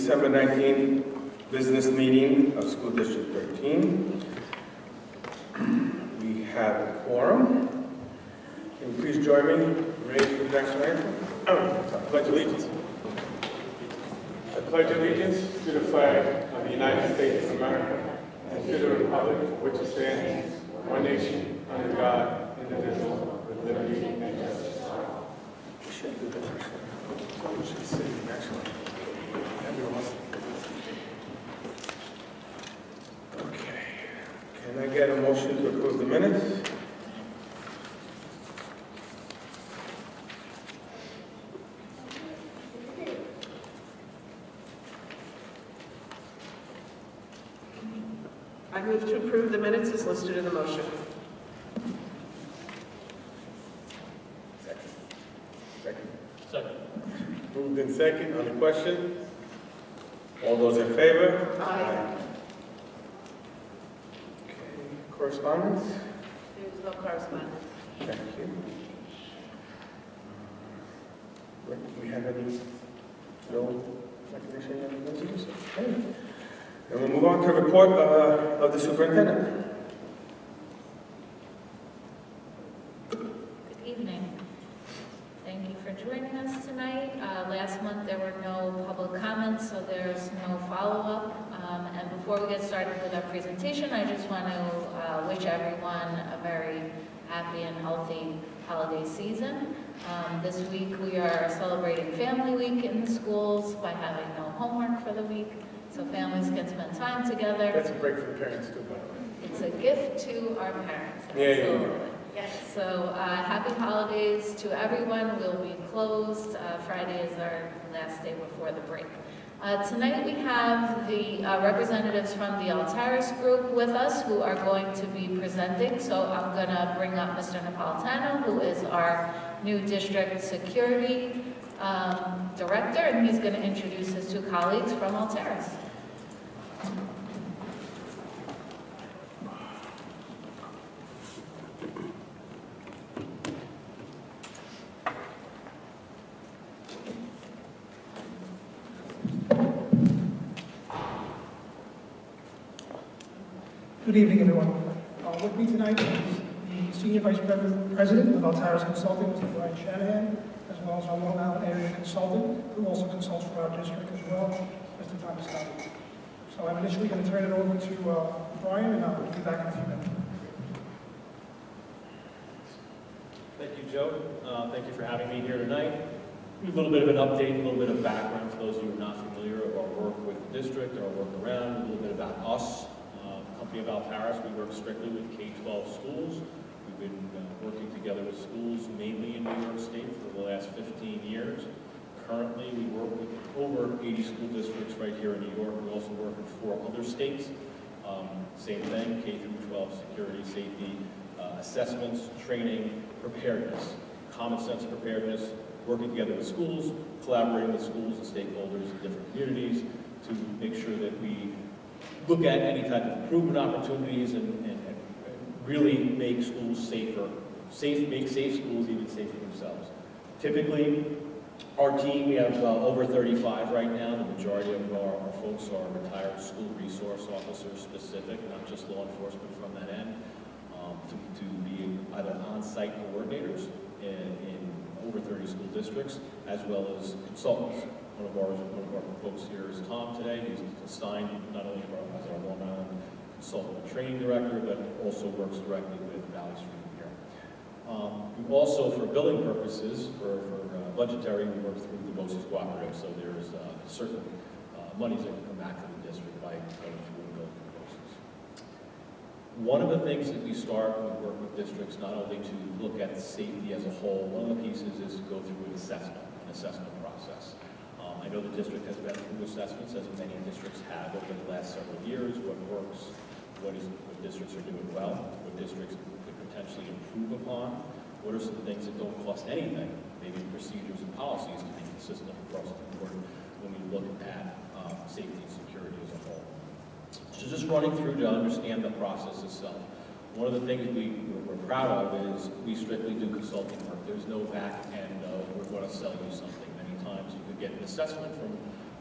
December 19th business meeting of School District 13. We have a quorum. Can you please join me? Raise the national anthem. Pledge allegiance. I pledge allegiance to the flag of the United States of America and to the republic for which it stands, one nation, under God, indivisible, with liberty and justice. We should do this. We should sit next one. Okay. Can I get a motion to approve the minutes? I move to approve the minutes as listed in the motion. Second. Moved in second on the question. All those in favor? Aye. Okay. Correspondence? There is no correspondence. Thank you. We have any, no recognition of the messages? Okay. And we'll move on to a report of the superintendent. Good evening. Thank you for joining us tonight. Last month there were no public comments, so there's no follow-up. And before we get started with our presentation, I just want to wish everyone a very happy and healthy holiday season. This week we are celebrating Family Week in the schools by having no homework for the week, so families can spend time together. That's a break for the parents too, by the way. It's a gift to our parents. Yeah. Absolutely. Yes, so happy holidays to everyone. We'll be closed. Friday is our last day before the break. Tonight we have the representatives from the Altaris Group with us who are going to be presenting. So I'm going to bring up Mr. Napolitano, who is our new district security director, and he's going to introduce his two colleagues from Altaris. Good evening, everyone. With me tonight is the Senior Vice President of Altaris Consulting, Mr. Brian Shanahan, as well as our Long Island area consultant, who also consults for our district as well, Mr. Thomas Scott. So I'm initially going to turn it over to Brian, and I'll be back in a few minutes. Thank you, Joe. Thank you for having me here tonight. A little bit of an update, a little bit of background for those of you who are not familiar with our work with the district, our work around, a little bit about us. Company of Altaris, we work strictly with K-12 schools. We've been working together with schools mainly in New York State for the last 15 years. Currently, we work with over 80 school districts right here in New York. We also work in 4 other states. Same thing, K-12 security, safety, assessments, training, preparedness, common sense preparedness, working together with schools, collaborating with schools and stakeholders in different communities to make sure that we look at any type of improvement opportunities and really make schools safer, make safe schools even safer themselves. Typically, our team, we have over 35 right now. The majority of our folks are retired school resource officers specific, not just law enforcement from that end, to be either on-site coordinators in over 30 school districts, as well as consultants. One of our folks here is Tom today. He's assigned not only as our Long Island consultant and training director, but also works directly with Valley Stream here. We also, for billing purposes, for budgetary, we work through the BOCES cooperative, so there's certain monies that can come back to the district by going through the billing BOCES. One of the things that we start when we work with districts, not only to look at safety as a whole, one of the pieces is to go through an assessment process. I know the district has been through assessments, as many districts have over the last several years, what works, what districts are doing well, what districts could potentially improve upon, what are some things that don't cost anything, maybe procedures and policies to be consistent across the board when we look at safety and security as a whole. So just running through to understand the process itself. One of the things we're proud of is we strictly do consulting work. There's no back end of we're going to sell you something. Many times you could get an assessment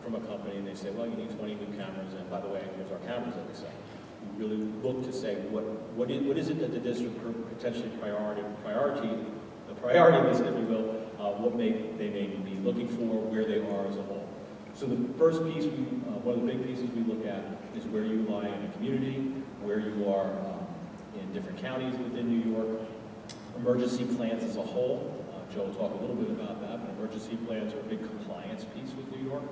from a company and they say, well, you need 20 new cameras, and by the way, here's our cameras that we sell. We really look to say, what is it that the district potentially priority list, if you will, what they may be looking for, where they are as a whole. So the first piece, one of the big pieces we look at is where you lie in the community, where you are in different counties within New York, emergency plans as a whole. Joe will talk a little bit about that, but emergency plans are a big compliance piece with New York.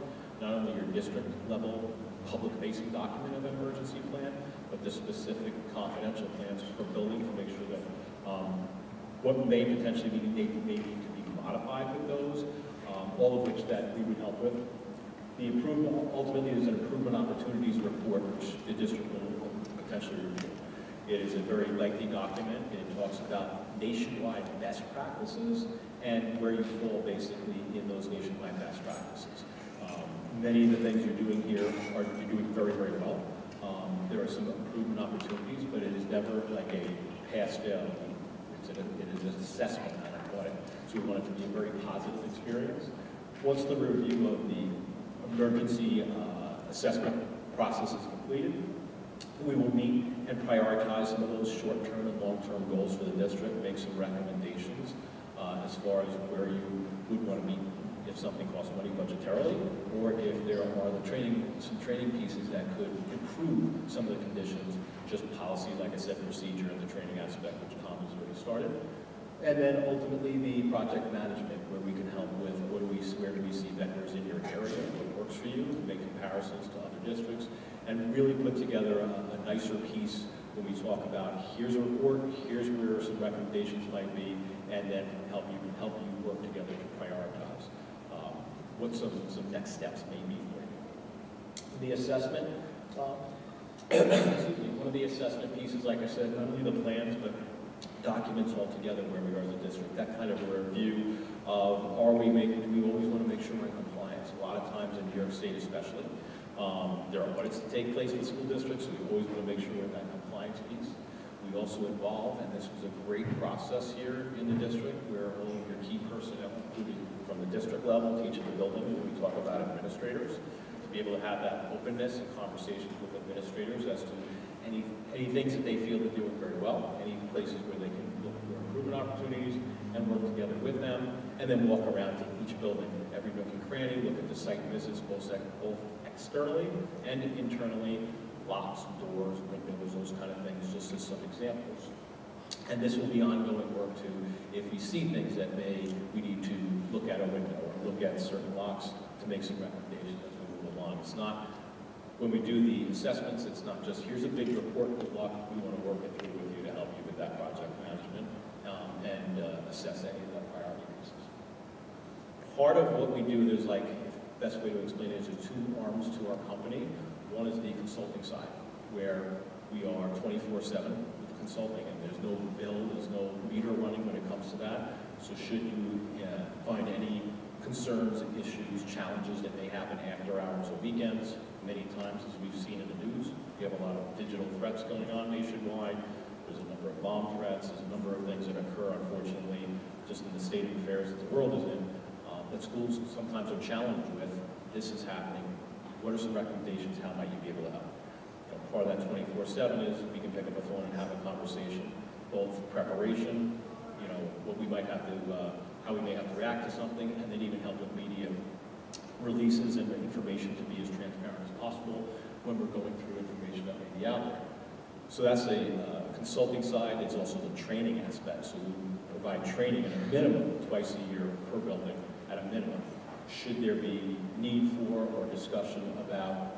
Not only your district level public-facing document of an emergency plan, but the specific confidential plans per building to make sure that what may potentially may need to be modified with those, all of which that we would help with. The improvement, ultimately, is an improvement opportunities report, which the district will potentially review. It is a very lengthy document. It talks about nationwide best practices and where you fall basically in those nationwide best practices. Many of the things you're doing here you're doing very, very well. There are some improvement opportunities, but it is never like a pass-fail. It is an assessment, not an audit. So we want it to be a very positive experience. Once the review of the emergency assessment process is completed, we will meet and prioritize some of those short-term and long-term goals for the district, make some recommendations as far as where you would want to meet if something costs money budgetarily, or if there are some training pieces that could improve some of the conditions, just policy, like I said, procedure, and the training aspect, which Tom has already started. And then ultimately the project management, where we can help with where do we see vendors in your area, what works for you, make comparisons to other districts, and really put together a nicer piece when we talk about here's a report, here's where some recommendations might be, and then help you work together to prioritize what some next steps may be for you. The assessment, excuse me, one of the assessment pieces, like I said, not only the plans, but documents all together where we are as a district. That kind of a review of do we always want to make sure we're in compliance. A lot of times in New York State especially, there are audits that take place in school districts, so we always want to make sure we're in that compliance piece. We also involve, and this was a great process here in the district, where all of your key personnel, including from the district level to each of the buildings, when we talk about administrators, to be able to have that openness and conversations with administrators as to any things that they feel they're doing very well, any places where they can look for improvement opportunities and work together with them, and then walk around to each building, every nook and cranny, look at the site visits, both externally and internally, locks, doors, windows, those kind of things, just as some examples. And this will be ongoing work too, if we see things that we need to look at a window or look at certain locks to make some recommendations as we move along. It's not, when we do the assessments, it's not just, here's a big report, good luck, we want to work it through with you to help you with that project management and assess any of the priority pieces. Part of what we do, there's like, the best way to explain it is there's two arms to our company. One is the consulting side, where we are 24/7 with consulting, and there's no bill, there's no meter running when it comes to that. So should you find any concerns, issues, challenges that may happen after hours or weekends, many times, as we've seen in the news, we have a lot of digital threats going on nationwide. There's a number of bomb threats, there's a number of things that occur, unfortunately, just in the state of affairs that the world is in, that schools sometimes are challenged with. This is happening. What are some recommendations? How might you be able to help? Part of that 24/7 is we can pick up a phone and have a conversation, both preparation, what we might have to, how we may have to react to something, and then even help with media releases and information to be as transparent as possible when we're going through information that may be out there. So that's the consulting side. It's also the training aspect. So we provide training at a minimum twice a year per building at a minimum. Should there be need for or discussion about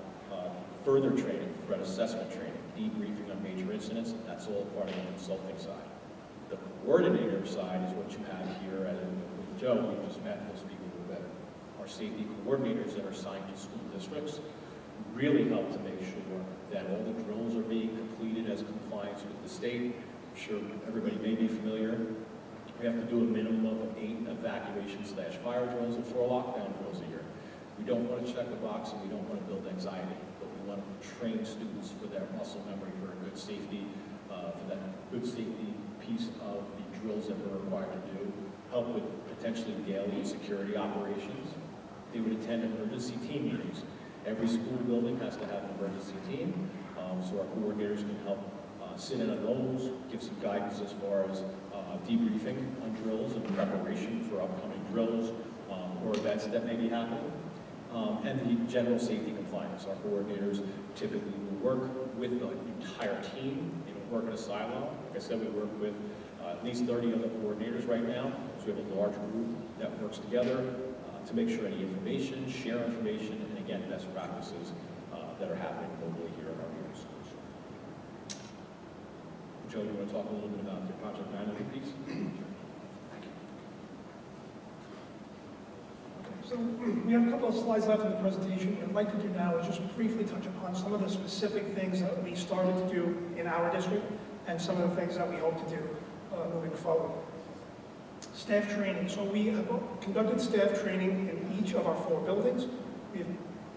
further training, threat assessment training, debriefing on major incidents, that's all part of the consulting side. The coordinator side is what you have here with Joe. We just met, we'll speak a little bit. Our safety coordinators that are assigned to school districts really help to make sure that all the drills are being completed as compliance with the state. I'm sure everybody may be familiar. We have to do a minimum of 8 evacuation/fire drills and 4 lockdown drills a year. We don't want to check the box and we don't want to build anxiety, but we want to train students for their muscle memory for a good safety, for that good safety piece of the drills that we're required to do, help with potentially daily security operations, they would attend emergency team meetings. Every school building has to have an emergency team, so our coordinators can help sit in on those, give some guidance as far as debriefing on drills and preparation for upcoming drills or events that may be happening. And the general safety compliance. Our coordinators typically will work with the entire team. They don't work in a silo. Like I said, we work with at least 30 other coordinators right now. So we have a large group that works together to make sure any information, share information, and again, best practices that are happening locally here in our unit schools. Joe, you want to talk a little bit about the project management piece? So we have a couple of slides left in the presentation. What I'd like to do now is just briefly touch upon some of the specific things that we started to do in our district and some of the things that we hope to do moving forward. Staff training. So we have conducted staff training in each of our 4 buildings. We've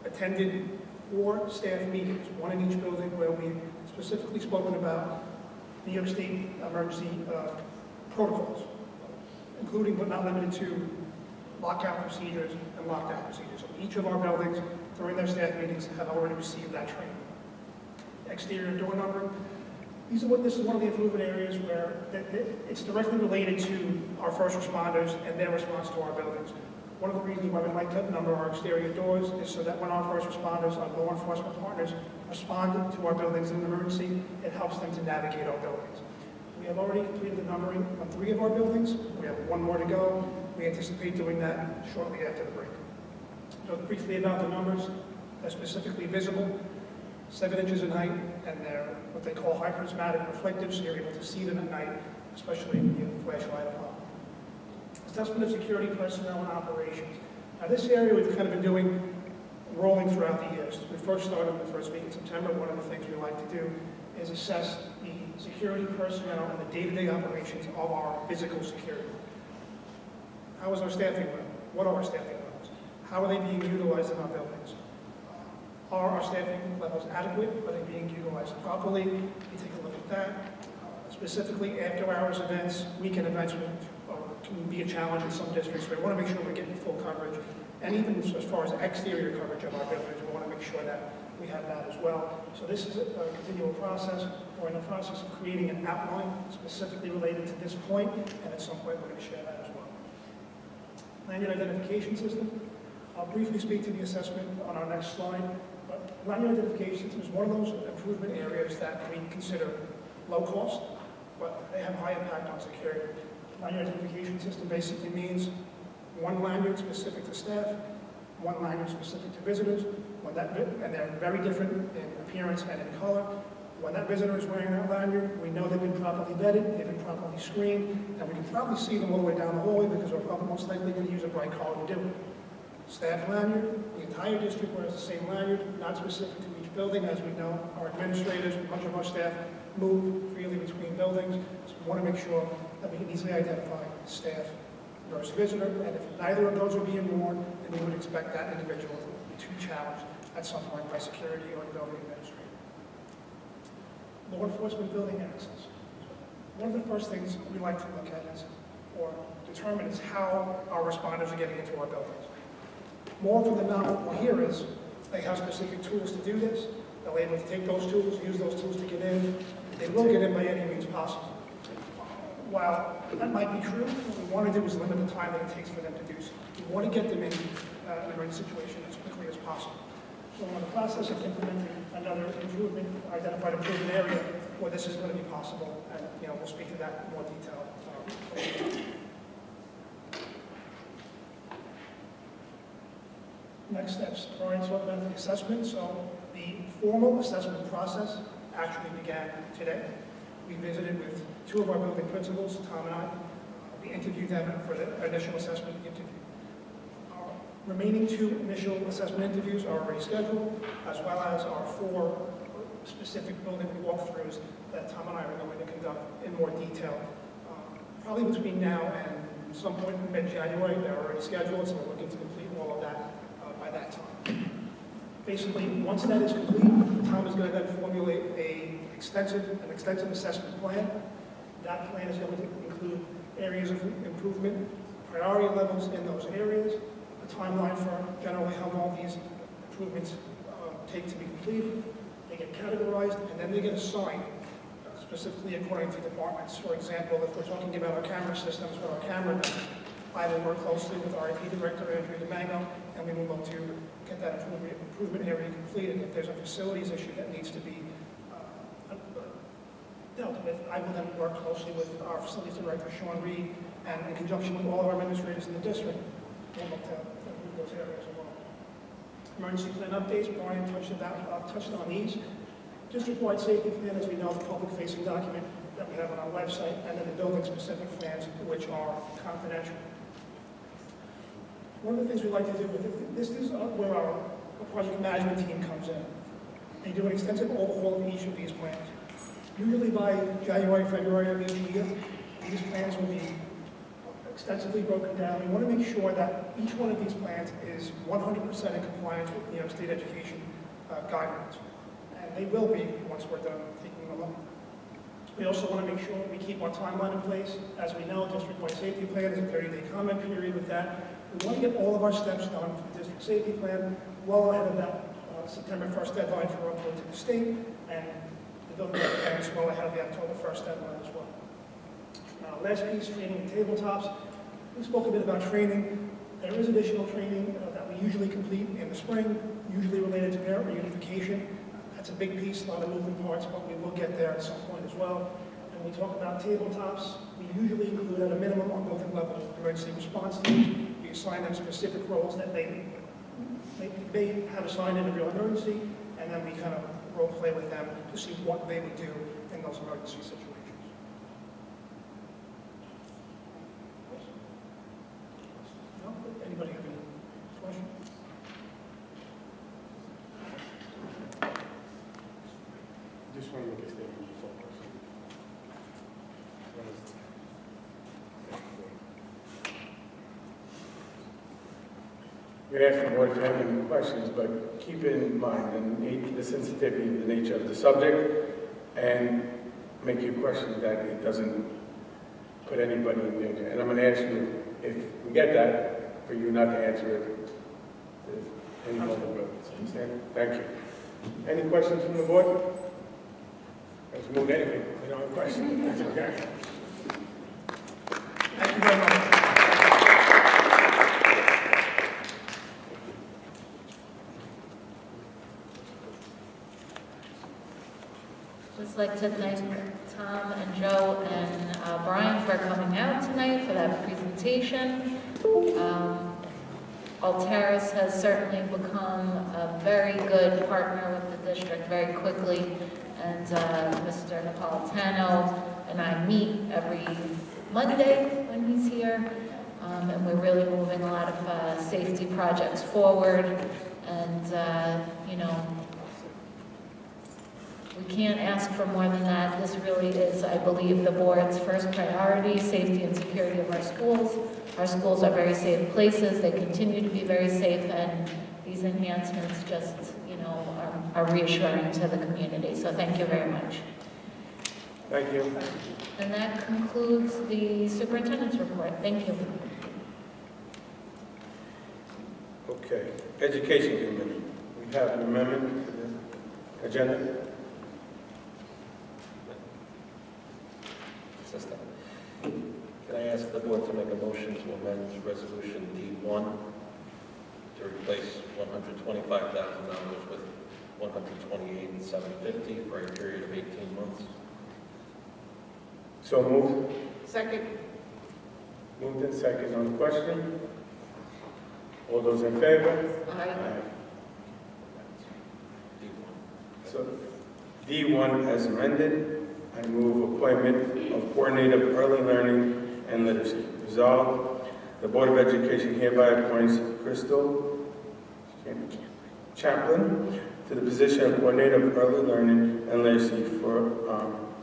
attended 4 staff meetings, one in each building, where we've specifically spoken about New York State emergency protocols, including but not limited to lockout procedures and lockdown procedures. So each of our buildings, during their staff meetings, have already received that training. Exterior door numbering. This is one of the improvement areas where it's directly related to our first responders and their response to our buildings. One of the reasons why we like to number our exterior doors is so that when our first responders, our law enforcement partners, respond to our buildings in an emergency, it helps them to navigate our buildings. We have already completed the numbering on 3 of our buildings. We have 1 more to go. We anticipate doing that shortly after the break. So briefly about the numbers, they're specifically visible, 7 inches in height, and they're what they call hypersmatic reflective, so you're able to see them at night, especially if you have a flashlight on. Assessment of security personnel and operations. Now this area we've kind of been doing rolling throughout the years. We first started in the first week in September. One of the things we like to do is assess the security personnel and the day-to-day operations of our physical security. How is our staffing level? What are our staffing levels? How are they being utilized in our buildings? Are our staffing levels adequate? Are they being utilized properly? We take a look at that. Specifically, after-hours events, weekend events can be a challenge in some districts. We want to make sure we're getting full coverage. And even as far as exterior coverage of our buildings, we want to make sure that we have that as well. So this is a continual process. We're in the process of creating an outline specifically related to this point, and at some point we're going to share that as well. Lanyard identification system. I'll briefly speak to the assessment on our next slide. But lanyard identification system is one of those improvement areas that we consider low cost, but they have high impact on security. Lanyard identification system basically means 1 lanyard specific to staff, 1 lanyard specific to visitors, and they're very different in appearance and in color. When that visitor is wearing that lanyard, we know they've been properly vetted, they've been properly screened, and we can probably see them all the way down the hallway because we're probably most likely going to use a bright color to do it. Staff lanyard, the entire district wears the same lanyard, not specific to each building. As we know, our administrators, much of our staff move freely between buildings, so we want to make sure that we can easily identify staff versus visitor, and if neither of those are being worn, then we would expect that individual to be challenged at some point by security or the building administrator. Law enforcement building access. One of the first things we like to look at is, or determine, is how our responders are getting into our buildings. More often than not, what we'll hear is they have specific tools to do this. They're able to take those tools, use those tools to get in. They will get in by any means possible. While that might be true, what we want to do is limit the time that it takes for them to do so. We want to get them in an emergency situation as quickly as possible. So we're in the process of implementing another identified improvement area where this is going to be possible, and we'll speak to that in more detail. Next steps. Brian talked about the assessment. So the formal assessment process actually began today. We visited with 2 of our building principals, Tom and I. We interviewed them for the initial assessment interview. Our remaining 2 initial assessment interviews are already scheduled, as well as our 4 specific building walkthroughs that Tom and I are going to conduct in more detail. Probably between now and some point in mid-January, they're already scheduled, so we're looking to complete all of that by that time. Basically, once that is complete, Tom is going to then formulate an extensive assessment plan. That plan is going to include areas of improvement, priority levels in those areas, timeline for generally how all these improvements take to be completed. They get categorized, and then they get assigned, specifically according to departments. For example, if we're talking about our camera systems with our camera guy, I will work closely with our IT director, Andrew DeMango, and we will look to get that improvement area completed. If there's a facilities issue that needs to be dealt with, I will then work closely with our facilities director, Sean Reed, and in conjunction with all of our administrators in the district, we'll look to improve those areas as well. Emergency plan updates, Brian touched on these. District-wide safety plan, as we know, the public-facing document that we have on our website, and then the building-specific plans, which are confidential. One of the things we like to do with it, this is where our project management team comes in. They do an extensive overhaul of each of these plans. Usually by January, February of each year, these plans will be extensively broken down. We want to make sure that each one of these plans is 100% in compliance with New York State education guidelines. And they will be once we're done taking them up. We also want to make sure we keep our timeline in place. As we know, district-wide safety plan is a 30-day comment period with that. We want to get all of our steps done for the district safety plan well ahead of that September 1st deadline for upload to the state, and the building plans well ahead of the October 1st deadline as well. Last piece, training and tabletops. We spoke a bit about training. There is additional training that we usually complete in the spring, usually related to parent reunification. That's a big piece, a lot of moving parts, but we will get there at some point as well. And we talk about tabletops. We usually include at a minimum our multi-level emergency response teams. We assign them specific roles that they have assigned in a real emergency, and then we kind of role play with them to see what they would do in those emergency situations. No? Anybody have any questions? Just want to make a statement before. We'd ask the board if you have any questions, but keep in mind the sensitivity of the nature of the subject, and make your question that it doesn't put anybody in danger. And I'm going to ask you, if we get that, for you not to answer it. Any other votes? Understand? Thank you. Any questions from the board? Let's move anyway. We don't have questions. That's okay. Thank you very much. Just like to thank Tom and Joe and Brian for coming out tonight for that presentation. Alteris has certainly become a very good partner with the district very quickly, and Mr. Napolitano and I meet every Monday when he's here, and we're really moving a lot of safety projects forward, and you know, we can't ask for more than that. This really is, I believe, the board's first priority, safety and security of our schools. Our schools are very safe places. They continue to be very safe, and these enhancements just, you know, are reassuring to the community. So thank you very much. Thank you. And that concludes the superintendent's report. Thank you. Okay. Education Committee. We have an amendment to the agenda. Can I ask the board to make a motion to amend resolution D1 to replace $125,000 with $128,750 for a period of 18 months? So moved. Second. Moved in second on the question. All those in favor? Aye. D1. So D1 as amended, I move appointment of coordinator of early learning and literacy. Resolved, the Board of Education hereby appoints Crystal Chaplin to the position of coordinator of early learning and literacy for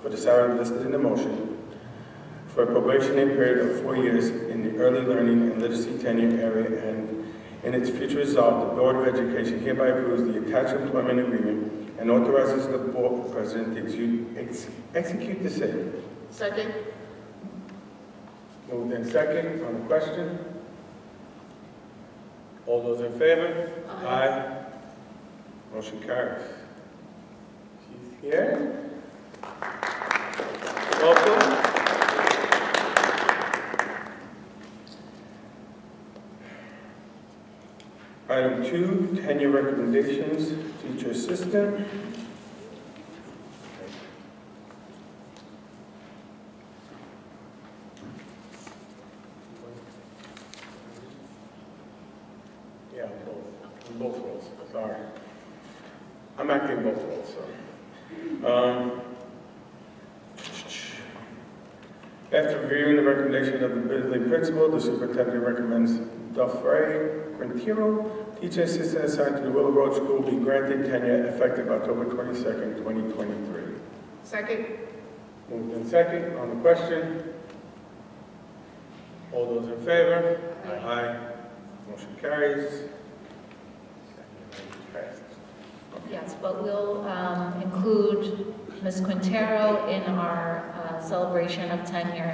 the salary listed in the motion for a probationary period of 4 years in the early learning and literacy tenure area, and in its future resolved, the Board of Education hereby approves the attached employment agreement and authorizes the board president to execute the same. Second. Moved in second on the question. All those in favor? Aye. Motion carries. She's here. Welcome. Item 2, tenure recommendations, teacher assistant. Yeah, both roles, sorry. I'm acting both roles, so. After reviewing the recommendation of the building principal, the superintendent recommends Dufresne Quintero, teacher assistant assigned to the Willow Road School, be granted tenure effective October 22nd, 2023. Second. Moved in second, on the question. All those in favor? Aye. Motion carries. Yes, but we'll include Ms. Quintero in our celebration of tenure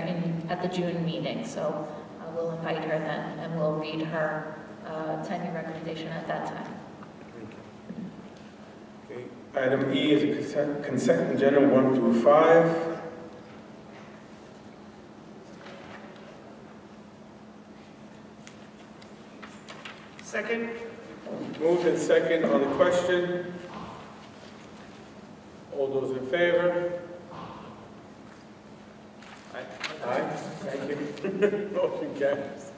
at the June meeting. So we'll invite her then, and we'll read her tenure recommendation at that time. Okay. Item E is a consent agenda 1 through 5. Second. Moved in second, on the question. All those in favor? Aye. Thank you. Motion carries.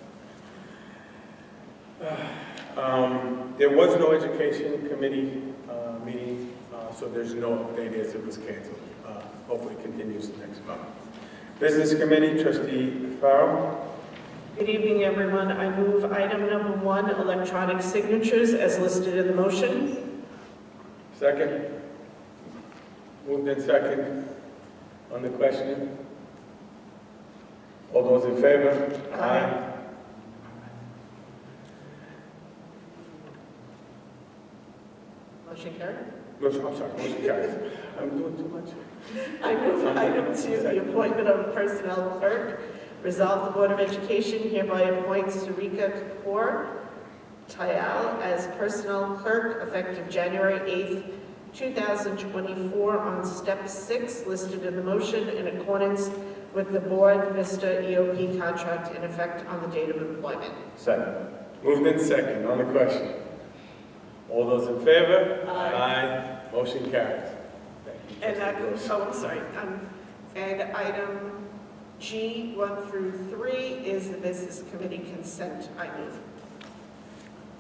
There was no education committee meeting, so there's no update as it was canceled. Hopefully it continues next month. Business committee, trustee Farrell. Good evening, everyone. I move item number 1, electronic signatures, as listed in the motion. Second. Moved in second, on the question. All those in favor? Aye. Motion carried. I'm sorry, motion carries. I'm doing too much. I move item 2, the appointment of a personnel clerk. Resolve the Board of Education hereby appoints Sarika Kapoor Tayal as personnel clerk effective January 8th, 2024 on step 6 listed in the motion in accordance with the Board Vista EOP contract in effect on the date of employment. Second. Moved in second, on the question. All those in favor? Aye. Motion carries. Thank you. And that goes, oh, I'm sorry. And item G, 1 through 3, is the business committee consent. I move.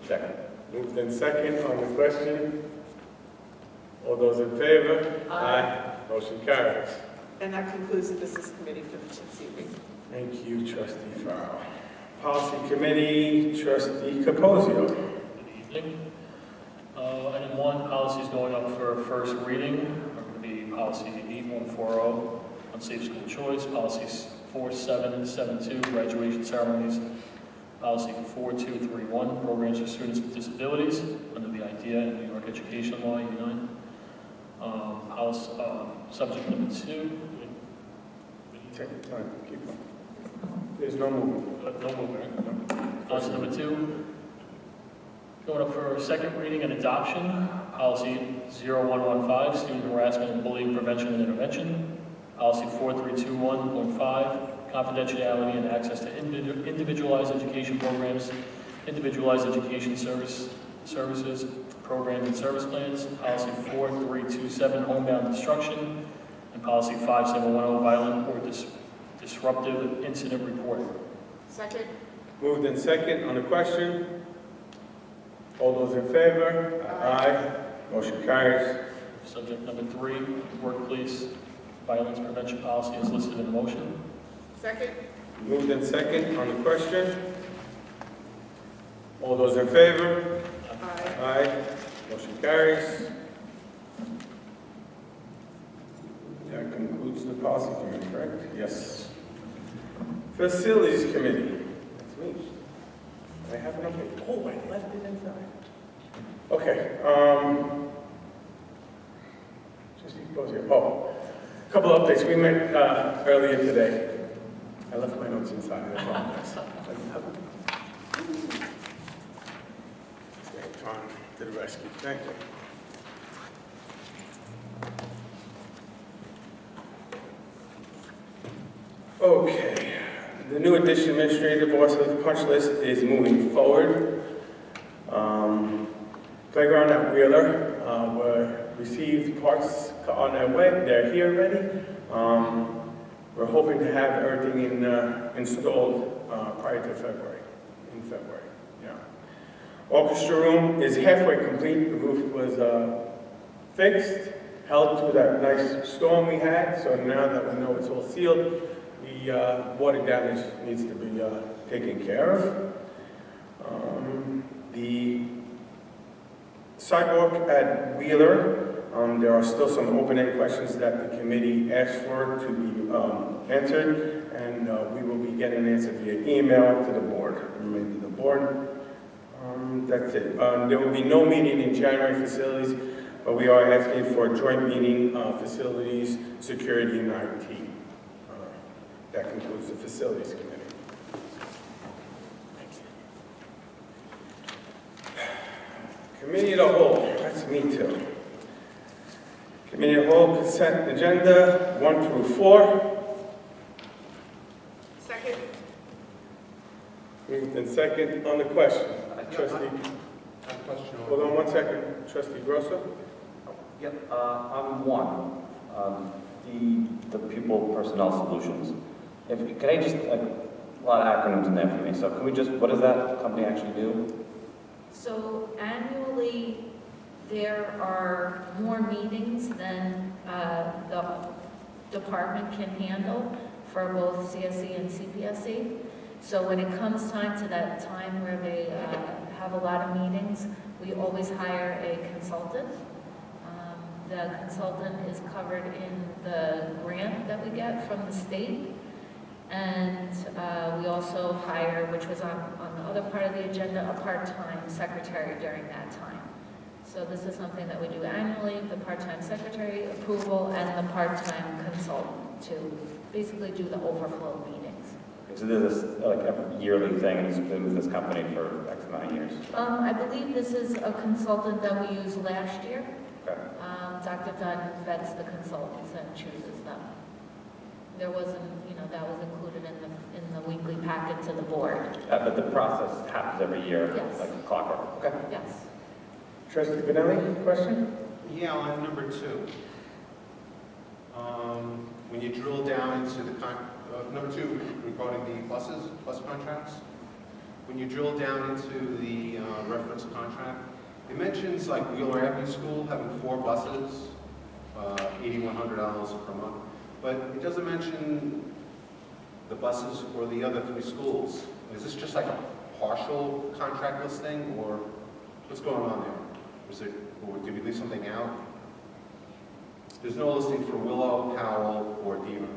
Second. Moved in second, on the question. All those in favor? Aye. Motion carries. And that concludes the business committee for this evening. Thank you, trustee Farrell. Policy committee, trustee Capozio. Good evening. Item 1, policies going up for first reading are going to be policy 8140 on safe school choice, policies 4772, graduation ceremonies, policy 4231, programs for students with disabilities, under the IDEA and New York Education Law 89. Subject number 2. Take your time, keep going. There's no movement. No movement. Policy number 2. Going up for second reading and adoption, policy 0115, student harassment and bullying prevention and intervention. Policy 4321.5, confidentiality and access to individualized education programs, individualized education services, programs and service plans. Policy 4327, homebound instruction. And policy 5710, violent or disruptive incident reporting. Second. Moved in second, on the question. All those in favor? Aye. Motion carries. Subject number 3, workplace violence prevention policy is listed in the motion. Second. Moved in second, on the question. All those in favor? Aye. Aye. Motion carries. That concludes the policy committee, correct? Yes. Facilities committee. That's me. I have an update. Oh, I left it inside. Okay, just close here. Oh, a couple of updates. We met earlier today. I left my notes inside. I apologize. microphone to the rescue. Thank you. Okay, the new addition administrative officer punch list is moving forward. Playground at Wheeler, were received parts on their way, they're here already. We're hoping to have everything installed prior to February, in February, yeah. Orchestra room is halfway complete, the roof was fixed, held through that nice storm we had, so now that we know it's all sealed, the water damage needs to be taken care of. The sidewalk at Wheeler, there are still some open-ended questions that the committee asked for to be answered, and we will be getting an answer via email to the board, maybe the board. That's it. There will be no meeting in January facilities, but we are asking for a joint meeting, facilities, security, and IT. That concludes the facilities committee. Committee of the whole, that's me too. Committee of the whole consent agenda 1 through 4. Second. Moved in second on the question. Trustee, hold on 1 second. Trustee Grosso? Yep, I'm one. The pupil personnel solutions. Can I just, a lot of acronyms in there for me, so can we just, what does that company actually do? So annually, there are more meetings than the department can handle for both CSE and CPSE. So when it comes time to that time where they have a lot of meetings, we always hire a consultant. The consultant is covered in the grant that we get from the state. And we also hire, which was on the other part of the agenda, a part-time secretary during that time. So this is something that we do annually, the part-time secretary approval and the part-time consultant to basically do the overflow meetings. So this is like a yearly thing, and it's been with this company for X amount of years? I believe this is a consultant that we used last year. Okay. Dr. Dunn vets the consultants and chooses them. There wasn't, that was included in the weekly packet to the board. But the process happens every year, Yes. like clockwork? Okay. Yes. Trustee Benelli, question? Yeah, on number 2. When you drill down into the number 2 regarding the bus contracts, when you drill down into the reference contract, it mentions like Wheeler Avenue School having 4 buses, $8,100 per month, but it doesn't mention the buses for the other 3 schools. Is this just like a partial contract listing, or what's going on there? Or did we leave something out? There's no listing for Willow, Powell, or Deaver,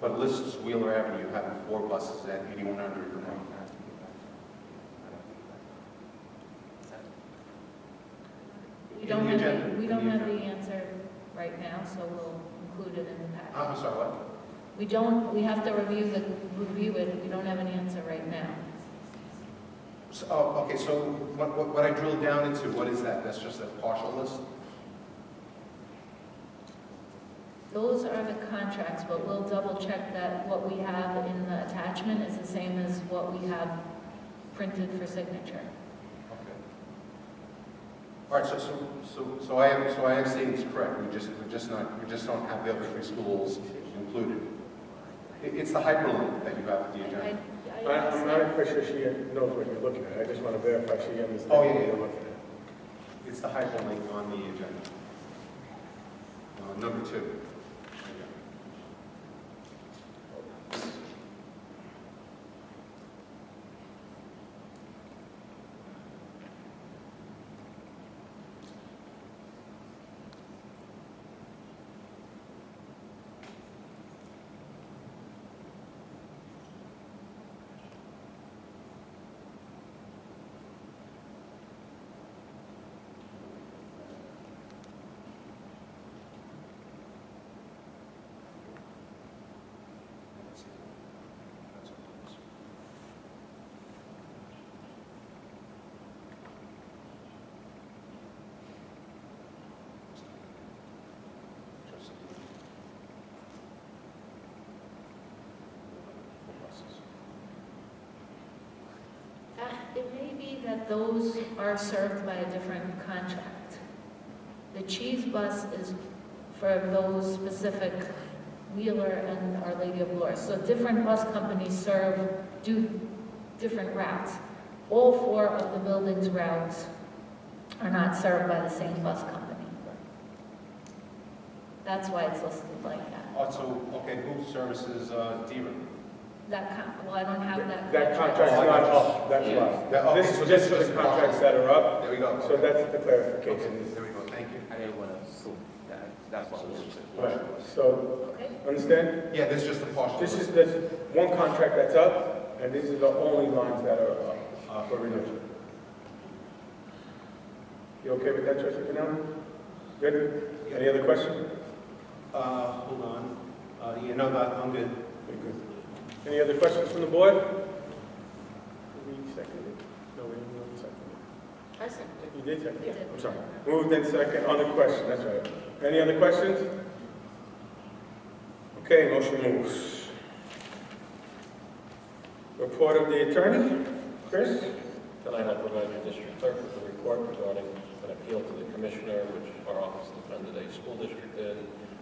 but it lists Wheeler Avenue having 4 buses at $8,100 per month. We don't have the answer right now, so we'll include it in the packet. I'm sorry, what? We have to review it, we don't have an answer right now. So, okay, so what I drilled down into, what is that? That's just a partial list? Those are the contracts, but we'll double check that what we have in the attachment is the same as what we have printed for signature. Okay. All right, so I am saying it's correct. We just don't have the other 3 schools included. It's the hyperlink that you have at the agenda. I'm not quite sure she knows what you're looking at. I just want to verify she understands Oh, what yeah. you're looking at. It's the hyperlink on the agenda. Number 2. that those are served by a different contract. The cheese bus is for those specific Wheeler and Our Lady of Lourdes. So different bus companies do different routes. All 4 of the building's routes are not served by the same bus company. That's why it's listed like that. Also, okay, who services D-Rim? Well, I don't have that. That contract's not up, that's why. That- okay, This so is this just for is the contracts that are up, There we go. so that's the Okay, clarification. there we go, thank you. I didn't want to assume that, that's what I was Right, so, Okay. understand? Yeah, this is just the partial. This is one contract that's up, and these are the only lines that are up for renewal. You okay with that, Trustee Canal? Good? Any other questions? Hold on. Yeah, no, I'm good. Very good. Any other questions from the board? We seconded? No, we didn't second. I second You did second? You did. I'm sorry. Moved in second on the question, that's right. Any other questions? Okay, motion moves. Report of the attorney, Chris? Tonight I provide your district clerk with a report regarding an appeal to the commissioner, which our office defended a school district in.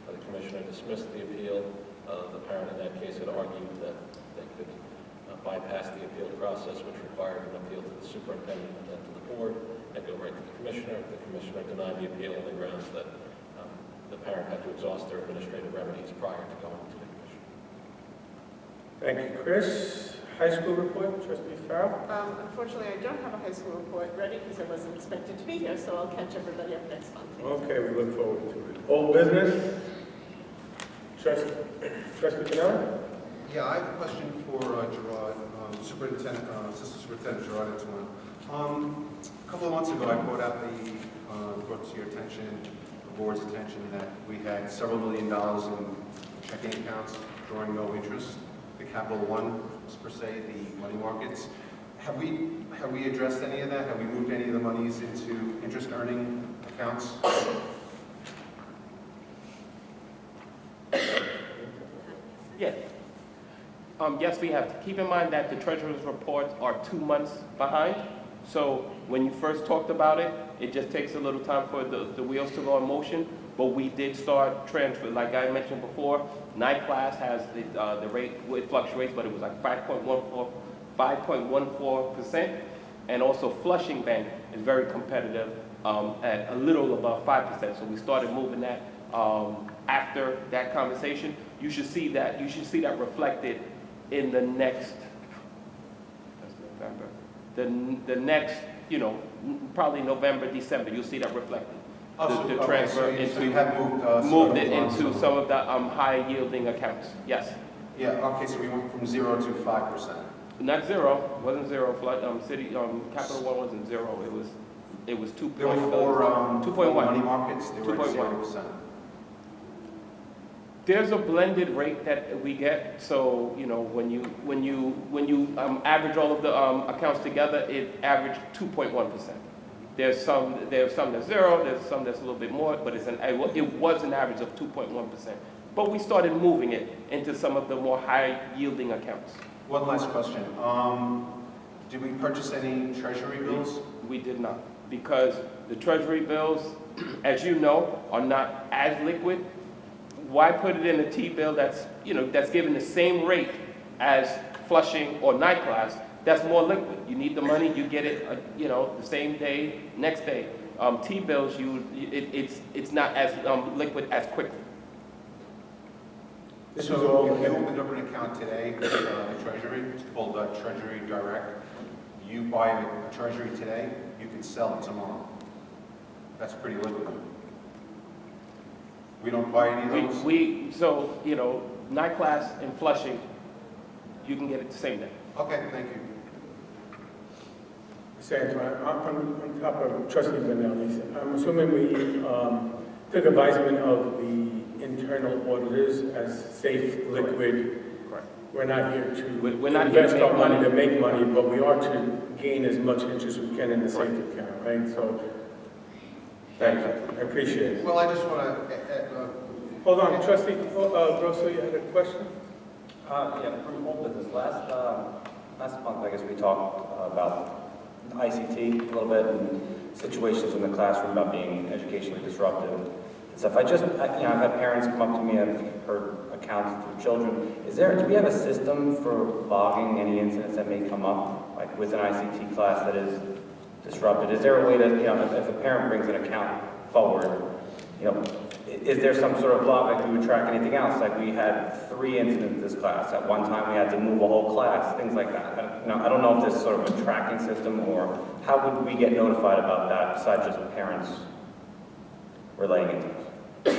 The commissioner dismissed the appeal. The parent in that case had argued that they could bypass the appeal process, which required an appeal to the superintendent and then to the board, and go right to the commissioner. The commissioner denied the appeal on the grounds that the parent had to exhaust their administrative remedies prior to going to the commissioner. Thank you, Chris. High school report, Trustee Farrell? Unfortunately, I don't have a high school report ready because I wasn't expected to be here, so I'll catch everybody up next month. Okay, we look forward to it. Old business? Trustee Canal? Yeah, I have a question for Gerard, Superintendent, Assistant Superintendent Gerard Antoine. A couple of months ago, I brought to your attention, the board's attention, that we had several $1 million in checking accounts drawing no interest. The Capital One, per se, the money markets. Have we addressed any of that? Have we moved any of the monies into interest-earning accounts? Yeah. Yes, we have to keep in mind that the treasurer's reports are 2 months behind. So when you first talked about it, it just takes a little time for the wheels to go in motion. But we did start transfer, like I mentioned before, night class has the rate, it fluctuates, but it was like 5.14%. And also Flushing Bank is very competitive at a little above 5%. So we started moving that after that conversation. You should see that reflected in the next, that's November, the next, probably November, December, you'll see that reflected. The transfer so you have moved it into some of the high yielding accounts, yes. Yeah, okay, so we went from 0 to 5%. Not zero, wasn't zero, Capital One wasn't zero, it was 2. There were four 2.1. money markets, they were at 2.1. 0%. There's a blended rate that we get, so when you average all of the accounts together, it averaged 2.1%. There's some that's zero, there's some that's a little bit more, but it was an average of 2.1%. But we started moving it into some of the more high yielding accounts. One last question. Did we purchase any treasury bills? We did not, because the treasury bills, as you know, are not as liquid. Why put it in a T-bill that's given the same rate as Flushing or night class? That's more liquid. You need the money, you get it, the same day, next day. T-bills, it's not as liquid as quickly. This was all, If you opened up an account today with the Treasury, it's called Treasury Direct. You buy a Treasury today, you can sell it tomorrow. That's pretty liquid. We don't buy any of those? Night class and Flushing, you can get it the same day. Okay, thank you. Mr. Antoine, on top of Trustee Benelli, I'm assuming we took advisement of the internal auditors as safe, liquid. Correct. We're not here to We're not here to invest make our money money. to make money, but we are to gain as much interest as we can in the safe account, right? So, thank you, I appreciate it. Well, I just want to, Hold on, Trustee Grosso, you had a question? Yeah, from old business, last month, I guess we talked about ICT a little bit and situations in the classroom about being educationally disruptive and stuff. I've had parents come up to me, I've heard accounts through children. Do we have a system for logging any incidents that may come up, like with an ICT class that is disrupted? Is there a way to, if a parent brings an account forward, is there some sort of log like we would track anything else? Like we had 3 incidents this class. At one time we had to move a whole class, things like that. I don't know if there's sort of a tracking system or how would we get notified about that besides just parents relaying it to us?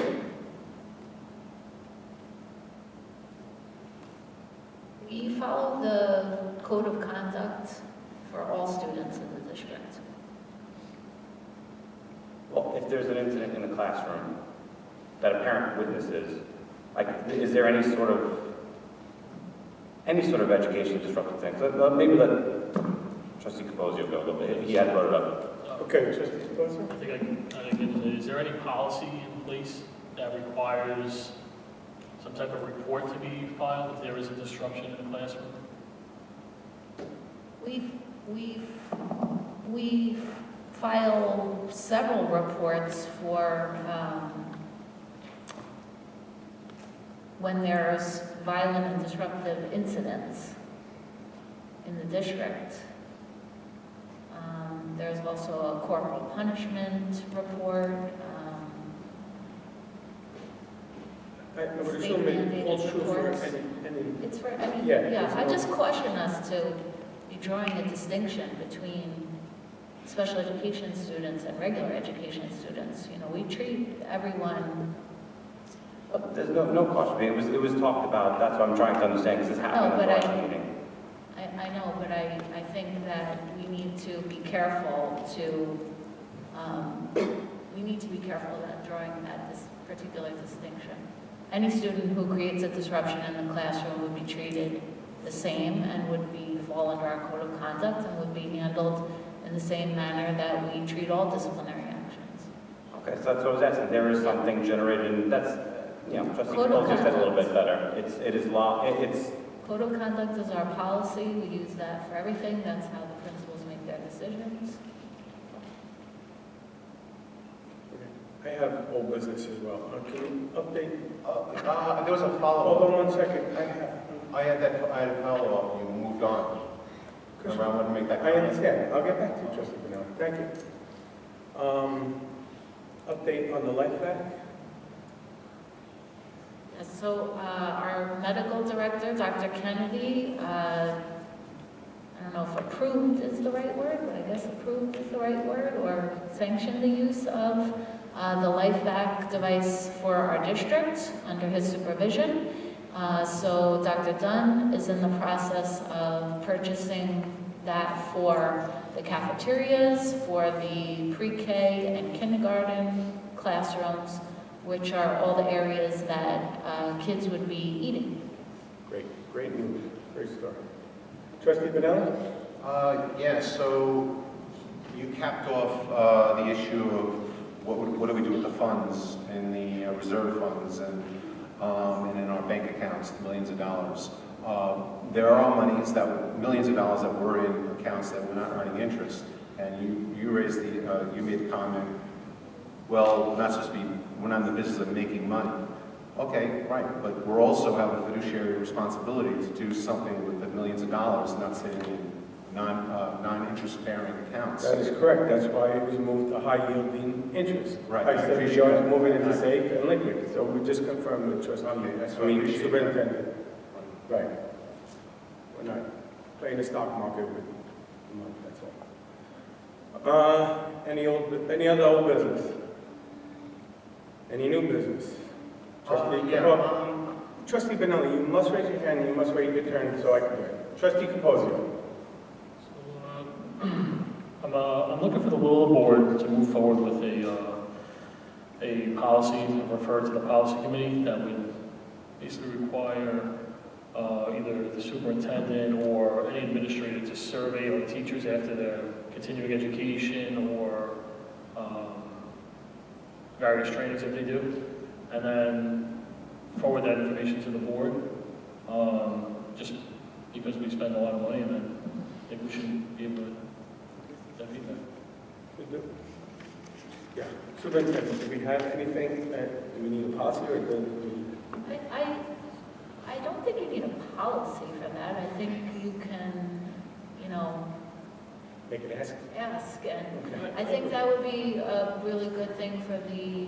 We follow the code of conduct for all students in the district. Well, if there's an incident in the classroom that a parent witnesses, like, is there any sort of education disruptive thing? So, maybe let Trustee Capozio go a little bit. He had brought it up. Okay, Trustee Capozio? I think I can, is there any policy in place that requires some type of report to be filed if there is a disruption in the classroom? We file several reports for when there's violent and disruptive incidents in the district. There's also a corporal punishment report. I would assume it holds true for any. It's for, Yeah, I just caution us to be drawing a distinction between special education students and regular education students. We treat everyone. There's no caution. It was talked about. That's what I'm trying to understand because this happened in the meeting. I know, but I think that we need to be careful about drawing this particular distinction. Any student who creates a disruption in the classroom would be treated the same and would fall under our code of conduct and would be handled in the same manner that we treat all disciplinary actions. Okay, so that's what I was asking. There is something generated, and that's, Trustee Capozio said a little bit better. It is law. It's Code of conduct is our policy. We use that for everything. That's how the principals make their decisions. I have old business as well. Can you update? There was a Hold follow-up. on 1 second. I had a follow-up, you moved on. Remember, I wanted to make that I comment. understand. I'll get back to you, Trustee Bernal. Thank you. Update on the life back? So our medical director, Dr. Kennedy, I don't know if approved is the right word, but I guess approved is the right word, or sanctioned the use of the LifeVac device for our district under his supervision. So Dr. Dunn is in the process of purchasing that for the cafeterias, for the pre-K and kindergarten classrooms, which are all the areas that kids would be eating. Great news. Great story. Trustee Bernal? So you capped off the issue of what do we do with the funds in the reserve funds and in our bank accounts, millions of dollars. There are millions of dollars that were in accounts that were not earning interest, and you raised you made the comment, well, not supposed to be, we're not in the business of making money. Okay, right, but we also have a fiduciary responsibility to do something with the millions of dollars, not sitting in non-interest bearing accounts. That is correct. That's why it was moved to high yielding interest. Right. I said we are moving into safe and liquid, so we just confirmed with Trustee, Superintendent. Right. We're not playing the stock market with the money, that's all. Any other old business? Any new business? Trustee Benelli, you must raise your hand and you must wait your turn so I can hear. Trustee Capozio. I'm looking for the will of the board to move forward with a policy and refer to the policy committee that would basically require either the superintendent or any administrator to survey our teachers after their continuing education or various trainings that they do, and then forward that information to the board, just because we spend a lot of money, and then I think we should be able to that feedback. We do. Yeah, superintendent, do we have anything that, do we need a policy or do we? I don't think you need a policy for that. I think you can, you know, Make it ask? ask, and Okay. I think that would be a really good thing for the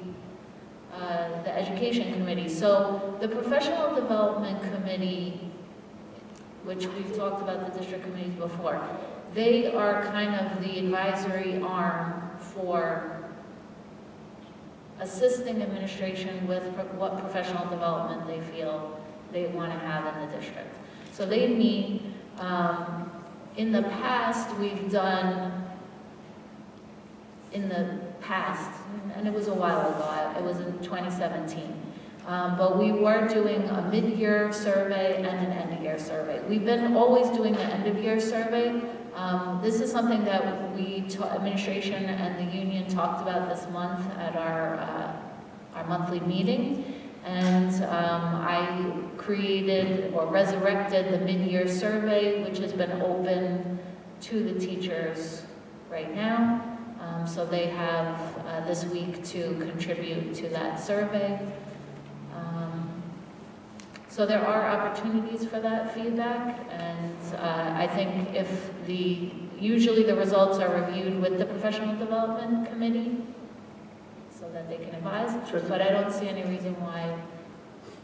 education committee. So the professional development committee, which we've talked about the district committees before, they are kind of the advisory arm for assisting administration with what professional development they feel they want to have in the district. So they meet, in the past, we've done, in the past, and it was a while ago, it was in 2017, but we were doing a mid-year survey and an end-of-year survey. We've been always doing the end-of-year survey. This is something that we, administration and the union talked about this month at our monthly meeting. And I created or resurrected the mid-year survey, which has been open to the teachers right now. So they have this week to contribute to that survey. So there are opportunities for that feedback, and I think if usually the results are reviewed with the professional development committee so that they can advise, but I don't see any reason why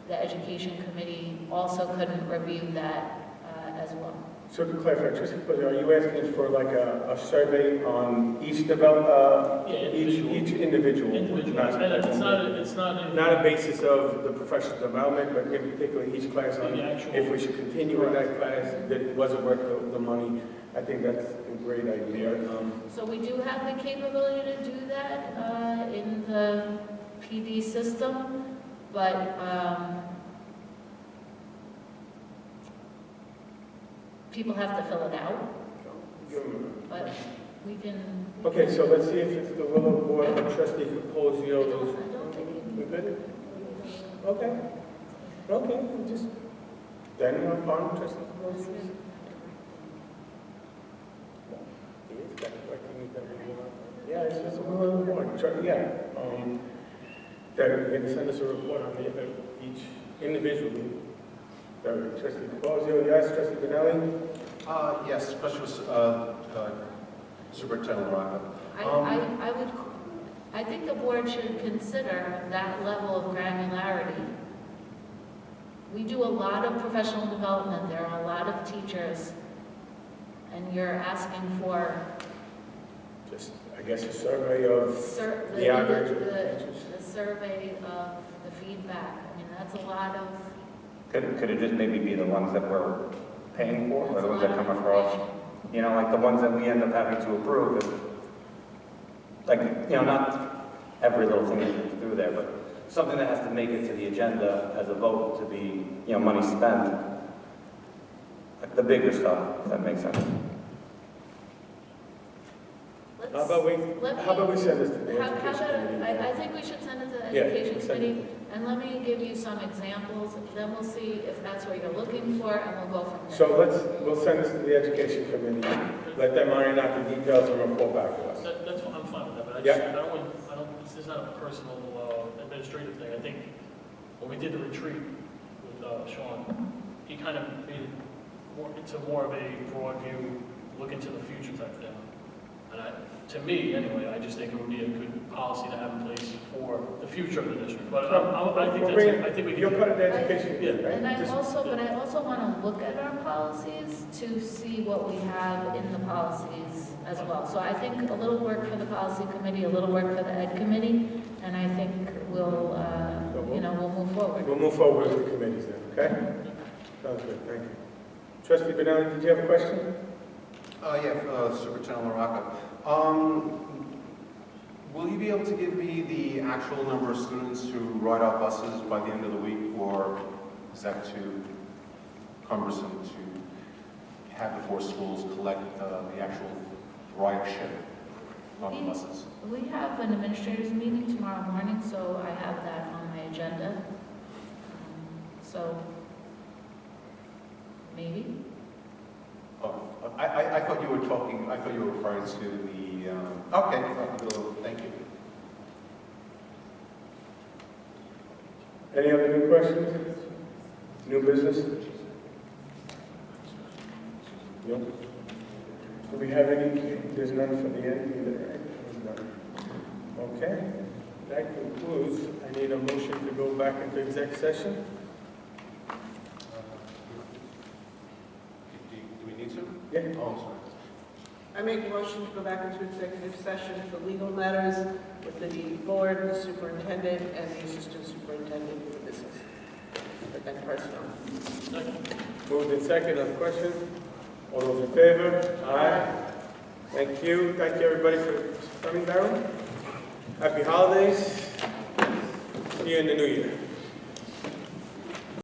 the education committee also couldn't review that as well. So to clarify, Trustee Posey, are you asking for like a survey on each each individual? It's not Not a basis of the professional development, but in particular each class on the actual. if we should continue in that class, that it wasn't worth the money. I think that's a great idea. So we do have the capability to do that in the PD system, but people have to fill it out, but we can. Okay, so let's see if it's the will of board of Trustee Capozio. I don't think it- We good? Okay. Okay, we just, then upon Trustee Capozio. Yeah, it's just a will of the board. Yeah. That you're going to send us a report on each individually. Trustee Capozio, yes. Trustee Benelli? Yes, question was Superintendent LaRocca. I think the board should consider that level of granularity. We do a lot of professional development, there are a lot of teachers, and you're asking for Just, I guess, a survey of the average of teachers. the survey of the feedback. I mean, that's a lot of, Could it just maybe be the ones that we're paying for, or that's the a ones lot that of come across? information. You know, like the ones that we end up having to approve, like, you know, not every little thing that comes through there, but something that has to make it to the agenda as a vote to be, you know, money spent. Like the bigger stuff, if that makes sense. How about we send this to the How education about, committee? I think we should send it to the Yeah, education send it. committee, and let me give you some examples, then we'll see if that's what you're looking for, and we'll go from there. So we'll send this to the education committee, let them iron out the details and report back to us. That's fine, I'm fine with that, but I don't, this is not a personal administrative thing. I think when we did the retreat with Sean, he kind of made it more of a broad view, look into the future type thing. And to me, anyway, I just think it would be a good policy to have in place for the future of the district. But I think we can. You're part of the education committee, right? And I Just- also want to look at our policies to see what we have in the policies as well. So I think a little work for the policy committee, a little work for the ed committee, and I think we'll move forward. We'll move forward with the committees then, okay? Sounds good, thank you. Trustee Benelli, did you have a question? Superintendent LaRocca. Will you be able to give me the actual number of students who ride our buses by the end of the week, or is that too cumbersome to have the four schools collect the actual ridership on the buses? We have an administrators meeting tomorrow morning, so I have that on my agenda. So maybe. Oh, I thought thought you were talking, I thought you were referring to the, okay, thank you. Any other new questions? New business? No? Do we have any? There's none for the end either, right? There's none. Okay. That concludes. I need a motion to go back into exec session. Do we need to? Yeah. Oh, I'm sorry. I make a motion to go back into executive session for legal matters with the board, the superintendent, and the assistant superintendent for the business and personnel. Moved in second on the question. All those in favor? Aye. Thank you. Thank you, everybody, for coming down. Happy holidays. See you in the new year.